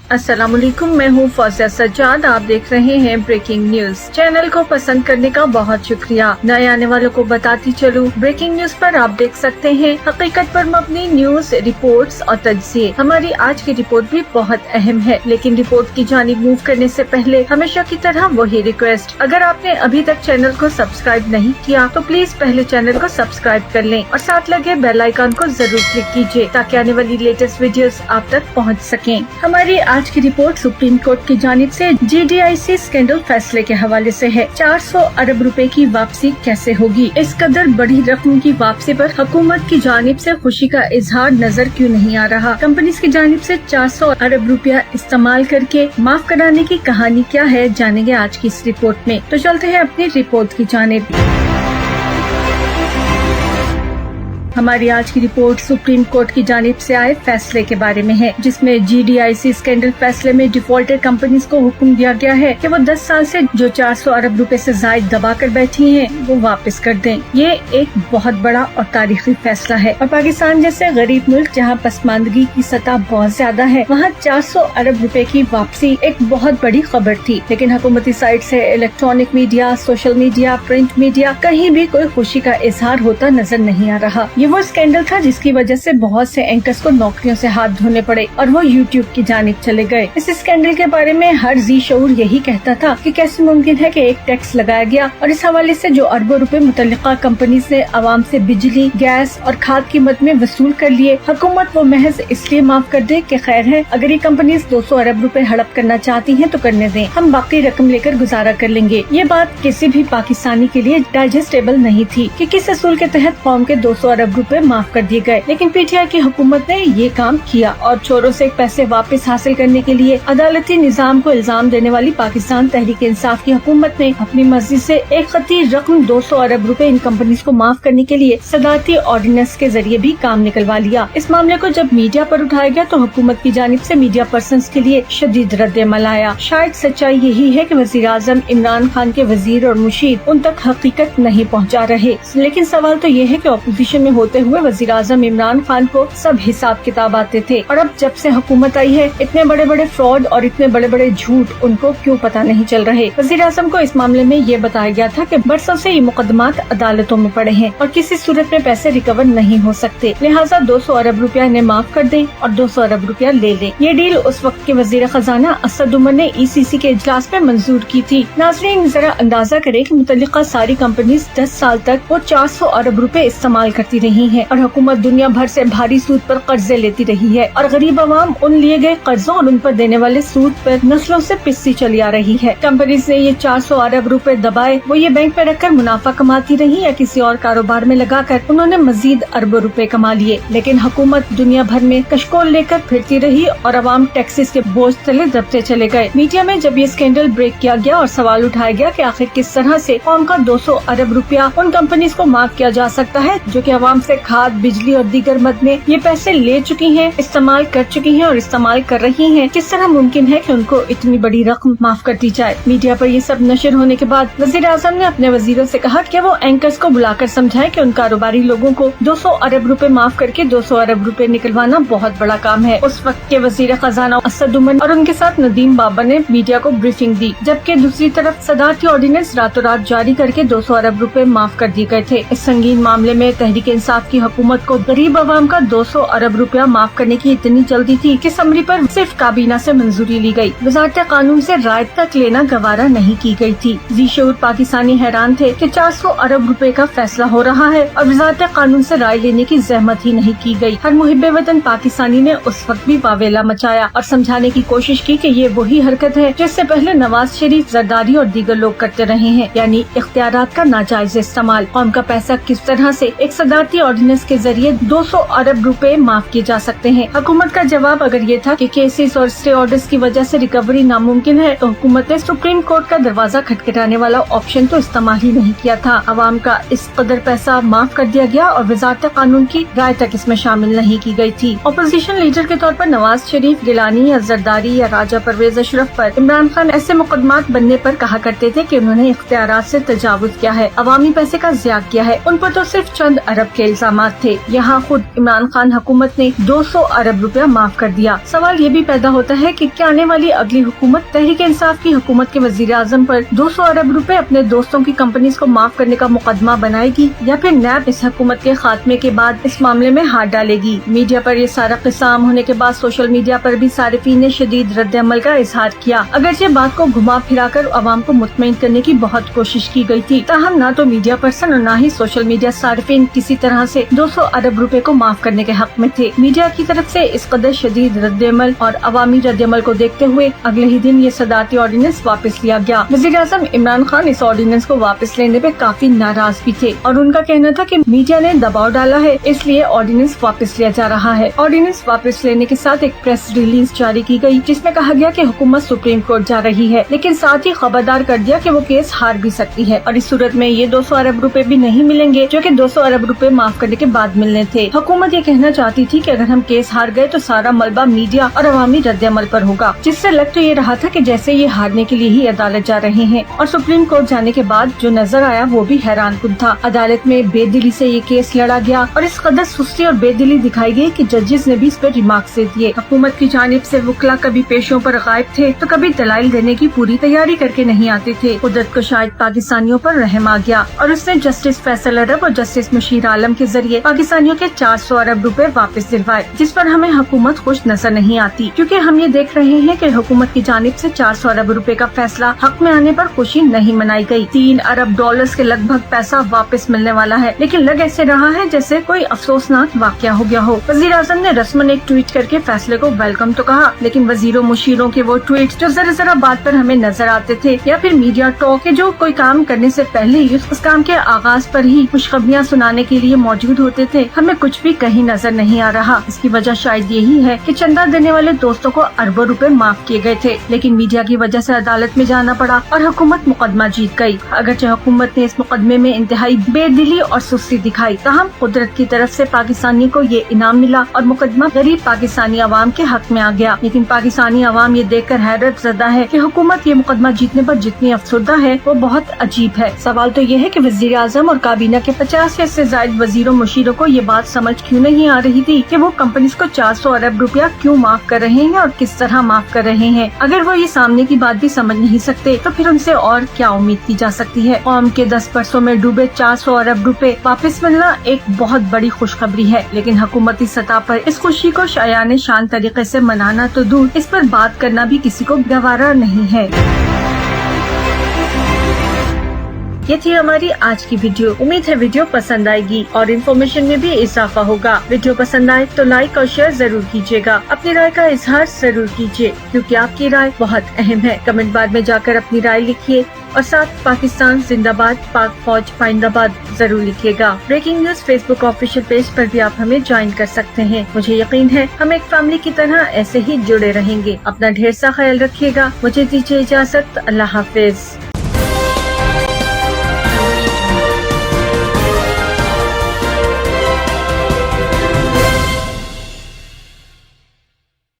अस्सलाम वालेकुम, मैं हूँ फौजिया सज्जाद। आप देख रहे हैं ब्रेकिंग न्यूज। चैनल को पसंद करने का बहुत शुक्रिया। नए आने वालों को बताती चलूँ, ब्रेकिंग न्यूज पर आप देख सकते हैं हकीकत पर मबनी न्यूज, रिपोर्ट्स और तज्जिए। हमारी आज की रिपोर्ट भी बहुत अहम है, लेकिन रिपोर्ट की जानिब मूव करने से पहले हमेशा की तरह वही रिक्वेस्ट, अगर आपने अभी तक चैनल को सब्सक्राइब नहीं किया तो प्लीज पहले चैनल को सब्सक्राइब कर लें और साथ लगे बेल आइकन को जरूर क्लिक कीजिए ताकि आने वाली लेटेस्ट वीडियोस आप तक पहुंच सकें। हमारी आज की रिपोर्ट सुप्रीम कोर्ट की जानिब से GDIC स्कैंडल फैसले के हवाले से है। 400 अरब रुपए की वापसी कैसे होगी? इस कदर बड़ी रकम की वापसी पर हुकूमत की जानिब से खुशी का इजहार नजर क्यों नहीं आ रहा? कंपनीज की जानिब से 400 अरब रुपया इस्तेमाल करके माफ कराने की कहानी क्या है, जानेंगे आज की इस रिपोर्ट में। तो चलते हैं अपनी रिपोर्ट की जानिब। हमारी आज की रिपोर्ट सुप्रीम कोर्ट की जानिब से आए फैसले के बारे में है, जिसमें GDIC स्कैंडल फैसले में डिफॉल्टेड कंपनीज को हुक्म दिया गया है कि वो 10 साल से जो 400 अरब रुपए से जायद दबा कर बैठी हैं वो वापस कर दें। ये एक बहुत बड़ा और तारीखी फैसला है और पाकिस्तान जैसे गरीब मुल्क जहाँ पसमानदगी की सतह बहुत ज्यादा है, वहाँ 400 अरब रुपए की वापसी एक बहुत बड़ी खबर थी। लेकिन हुकूमती साइड से electronic media, social media, print media, कहीं भी कोई खुशी का इजहार होता नजर नहीं आ रहा। ये वो स्कैंडल था जिसकी वजह से बहुत से एंकर्स को नौकरियों से हाथ धोने पड़े और वो यूट्यूब की जानिब चले गए। इस स्कैंडल के बारे में हर जी शऊर यही कहता था कि कैसे मुमकिन है कि एक टैक्स लगाया गया और इस हवाले से जो अरबों रुपए मुतल्लिका कंपनी से आवाम से बिजली, गैस और खाद कीमत में वसूल कर लिए, हुकूमत वो महज इसलिए माफ कर दे कि खैर है, अगर ये कंपनी 200 अरब रुपए हड़प करना चाहती हैं तो करने दें, हम बाकी रकम लेकर गुजारा कर लेंगे। ये बात किसी भी पाकिस्तानी के लिए डाइजेस्टेबल नहीं थी कि किस असूल के तहत कौम के 200 अरब रुपए माफ कर दिए गए। लेकिन PTI की हुकूमत ने ये काम किया और चोरों से पैसे वापस हासिल करने के लिए अदालती निजाम को इल्जाम देने वाली पाकिस्तान तहरीक इंसाफ की हुकूमत ने अपनी मर्जी से एक खती रकम 200 अरब रुपए इन कंपनीज को माफ करने के लिए सदारती ऑर्डिनेंस के जरिए भी काम निकलवा लिया। इस मामले को जब मीडिया पर उठाया गया तो हुकूमत की जानिब से मीडिया पर्सन के लिए शदीद रद्द-ए-अमल आया। शायद सच्चाई यही है कि वजीर आजम इमरान खान के वजीर और मुशीर उन तक हकीकत नहीं पहुँचा रहे। लेकिन सवाल तो ये है कि अपोजिशन में होते हुए वजीर आजम इमरान खान को सब हिसाब किताब आते थे और अब जब से हुकूमत आई है इतने बड़े बड़े फ्रॉड और इतने बड़े बड़े झूठ उनको क्यों पता नहीं चल रहे। वजीर आजम को इस मामले में ये बताया गया था कि बरसों से ये मुकदमात अदालतों में पड़े हैं और किसी सूरत में पैसे रिकवर नहीं हो सकते, लिहाजा 200 अरब रुपया इन्हें माफ कर दें और 200 अरब रुपया ले लें। ये डील उस वक्त के वजीर खजाना असद उमर ने ECC के इजलास में मंजूर की थी। नाज़रीन जरा अंदाजा करें कि मुतल्लिका सारी कंपनीज 10 साल तक वो 400 अरब रुपए इस्तेमाल करती रही हैं और हुकूमत दुनिया भर से भारी सूद पर कर्जे लेती रही है और गरीब आवाम उन लिए गए कर्जों और उन पर देने वाले सूद पर नस्लों से पिसती चली आ रही है। कंपनीज ने ये 400 अरब रुपए दबाए, वो ये बैंक में रखकर मुनाफा कमाती रही या किसी और कारोबार में लगाकर उन्होंने मजीद अरबों रुपए कमा लिए। लेकिन हुकूमत दुनिया भर में कशकोल लेकर फिरती रही और आवाम टैक्सेस के बोझ तले दबते चले गए। मीडिया में जब ये स्कैंडल ब्रेक किया गया और सवाल उठाया गया कि आखिर किस तरह से कौम का 200 अरब रुपया उन कंपनीज को माफ किया जा सकता है जो कि आवाम से खाद, बिजली और दीगर मद में ये पैसे ले चुकी हैं, इस्तेमाल कर चुकी हैं और इस्तेमाल कर रही हैं, किस तरह मुमकिन है कि उनको इतनी बड़ी रकम माफ कर दी जाए। मीडिया पर ये सब नशर होने के बाद वजीर आजम ने अपने वजीरों से कहा कि वो एंकर्स को बुलाकर समझाएं कि उन कारोबारी लोगों को 200 अरब रुपए माफ करके 200 अरब रुपए निकलवाना बहुत बड़ा काम है। उस वक्त के वजीर खजाना असद उमर और उनके साथ नदीम बाबा ने मीडिया को ब्रीफिंग दी, जबकि दूसरी तरफ सदारती ऑर्डिनेंस रातों रात जारी करके 200 अरब रुपए माफ कर दिए गए थे। इस संगीन मामले में तहरीक इंसाफ की हुकूमत को गरीब आवाम का 200 अरब रुपया माफ करने की इतनी जल्दी थी कि समरी पर सिर्फ काबीना से मंजूरी ली गई, वज़ारत कानून से राय तक लेना गवारा नहीं की गई थी। जी-शऊर पाकिस्तानी हैरान थे कि 400 अरब रुपए का फैसला हो रहा है और वज़ारत कानून से राय लेने की जहमत ही नहीं की गई। हर मुहिब्बे वतन पाकिस्तानी ने उस वक्त भी वावेला मचाया और समझाने की कोशिश की कि ये वही हरकत है जिससे पहले नवाज शरीफ, जरदारी और दीगर लोग करते रहे हैं, यानी इख्तियारात का नाजायज इस्तेमाल। कौम का पैसा किस तरह से एक सदारती ऑर्डिनेंस के जरिए 200 अरब रुपए माफ किए जा सकते हैं। हुकूमत का जवाब अगर ये था कि केसेस और स्टे ऑर्डर्स की वजह से रिकवरी नामुमकिन है तो हुकूमत ने सुप्रीम कोर्ट का दरवाजा खटखटाने वाला ऑप्शन तो इस्तेमाल ही नहीं किया था। आवाम का इस कदर पैसा माफ कर दिया गया और वज़ारत कानून की राय तक इसमें शामिल नहीं की गई थी। अपोजिशन लीडर के तौर पर नवाज शरीफ, गिलानी या जरदारी या राजा परवेज अशरफ पर इमरान खान ऐसे मुकदमात बनने पर कहा करते थे कि उन्होंने इख्तियारात से तजावुज किया है, अवामी पैसे का ज़िया किया है। उन पर तो सिर्फ चंद अरब के के इल्जामात थे। यहाँ खुद इमरान खान हुकूमत ने 200 अरब रुपया माफ कर दिया। सवाल ये भी पैदा होता है कि क्या आने वाली अगली हुकूमत तहरीक इंसाफ की हुकूमत के वजीर आजम पर 200 अरब रुपए अपने दोस्तों की कंपनीज को माफ करने का मुकदमा बनाएगी या फिर नैब इस हुकूमत के खात्मे के बाद इस मामले में हाथ डालेगी। मीडिया पर ये सारा किस्सा आम होने के बाद सोशल मीडिया पर भी सारिफीन ने शदीद रद्द अमल का इजहार किया। अगरचे बात को घुमा फिरा कर आवाम को मुतमईन करने की बहुत कोशिश की गई थी, ताहम न तो मीडिया पर्सन और न ही सोशल मीडिया सारिफीन किसी तरह से 200 अरब रुपए को माफ करने के हक में थे। मीडिया की तरफ से इस कदर शदीद रद्द अमल और अवामी रद्द अमल को देखते हुए अगले ही दिन ये सदारती ऑर्डिनेंस वापस लिया गया। वज़ीर आज़म इमरान खान इस ऑर्डिनेंस को वापस लेने पे काफी नाराज भी थे और उनका कहना था कि मीडिया ने दबाव डाला है, इसलिए ऑर्डिनेंस वापस लिया जा रहा है। ऑर्डिनेंस वापस लेने के साथ एक प्रेस रिलीज जारी की गई जिसमें कहा गया कि हुकूमत सुप्रीम कोर्ट जा रही है, लेकिन साथ ही खबरदार कर दिया कि वो केस हार भी सकती है और इस सूरत में ये 200 अरब रुपए भी नहीं मिलेंगे जो कि 200 अरब रुपए माफ करने के बाद मिलने थे। हुकूमत ये कहना चाहती थी कि अगर हम केस हार गए तो सारा मलबा मीडिया और अवामी रद्द-ए-अमल पर होगा, जिससे लग तो ये रहा था कि जैसे ये हारने के लिए ही अदालत जा रहे हैं। और सुप्रीम कोर्ट जाने के बाद जो नजर आया वो भी हैरानकुन था। अदालत में बेदिली से ये केस लड़ा गया और इस कदर सुस्ती और बेदिली दिखाई गई कि जजेस ने भी इस पर रिमार्क्स दे दिए। हुकूमत की जानिब से वकला कभी पेशों पर गायब थे तो कभी दलाइल देने की पूरी तैयारी करके नहीं आते थे। कुदरत को शायद पाकिस्तानियों पर रहम आ गया और उसने जस्टिस फैसल अरब और जस्टिस मुशीर आलम के जरिए पाकिस्तानियों के 400 अरब रुपए वापस दिलवाए, जिस पर हमें हुकूमत खुश नजर नहीं आती, क्योंकि हम ये देख रहे हैं कि हुकूमत की जानिब से 400 अरब रुपए का फैसला हक में आने पर खुशी नहीं मनाई गई। 3 अरब डॉलर्स के लगभग पैसा वापस मिलने वाला है, लेकिन लग ऐसे रहा है जैसे कोई अफसोसनाक वाकया हो गया हो। वजीर आजम ने रस्मन एक ट्वीट करके फैसले को वेलकम तो कहा, लेकिन वजीरों मुशीरों के वो ट्वीट जो जरा बात पर हमें नजर आते थे या फिर मीडिया टॉक के जो कोई काम करने से पहले ही उस काम के आगाज पर ही खुशखबरियाँ सुनाने के लिए मौजूद होते थे, हमें कुछ भी कहीं नजर नहीं आ रहा। इसकी वजह शायद यही है कि चंदा देने वाले दोस्तों को अरबों रुपए माफ किए गए थे, लेकिन मीडिया की वजह से अदालत में जाना पड़ा और हुकूमत मुकदमा जीत गई। अगरचे हुकूमत ने इस मुकदमे में इंतहाई बेदिली और सुस्ती दिखाई, ताहम कुदरत की तरफ से पाकिस्तानी को ये इनाम मिला और मुकदमा गरीब पाकिस्तानी अवाम के हक में आ गया। लेकिन पाकिस्तानी अवाम ये देखकर हैरत ज़दा है कि हुकूमत ये मुकदमा जीतने पर जितनी अफसरदा है वो बहुत अजीब है। सवाल तो ये है कि वज़ीर आज़म और काबीना के 50 से ज्यादा वजीरों मुशीरों को ये बात समझ क्यों नहीं आ रही थी कि वो कंपनीज को 400 अरब रुपया क्यों माफ कर रहे हैं और किस तरह माफ कर रहे हैं। अगर वो ये सामने की बात भी समझ नहीं सकते तो फिर उनसे और क्या उम्मीद की जा सकती है। कौम के 10 बरसों में डूबे 400 अरब रुपए वापस मिलना एक बहुत बड़ी खुशखबरी है, लेकिन हुकूमती सतह पर इस खुशी को शायाने शान तरीके से मनाना तो दूर, इस पर बात करना भी किसी को गवारा नहीं है। ये थी हमारी आज की वीडियो। उम्मीद है वीडियो पसंद आएगी और इन्फॉर्मेशन में भी इजाफा होगा। वीडियो पसंद आए तो लाइक और शेयर जरूर कीजिएगा। अपनी राय का इजहार जरूर कीजिए, क्योंकि आपकी राय बहुत अहम है। कमेंट बार में जाकर अपनी राय लिखिए और साथ पाकिस्तान जिंदाबाद, पाक फौज पाइंदाबाद जरूर लिखिएगा। Breaking news Facebook official page पर भी आप हमें ज्वाइन कर सकते हैं। मुझे यकीन है हम एक फैमिली की तरह ऐसे ही जुड़े रहेंगे। अपना ढेर सा ख्याल रखिएगा। मुझे दीजिए इजाजत। अल्लाह हाफिज।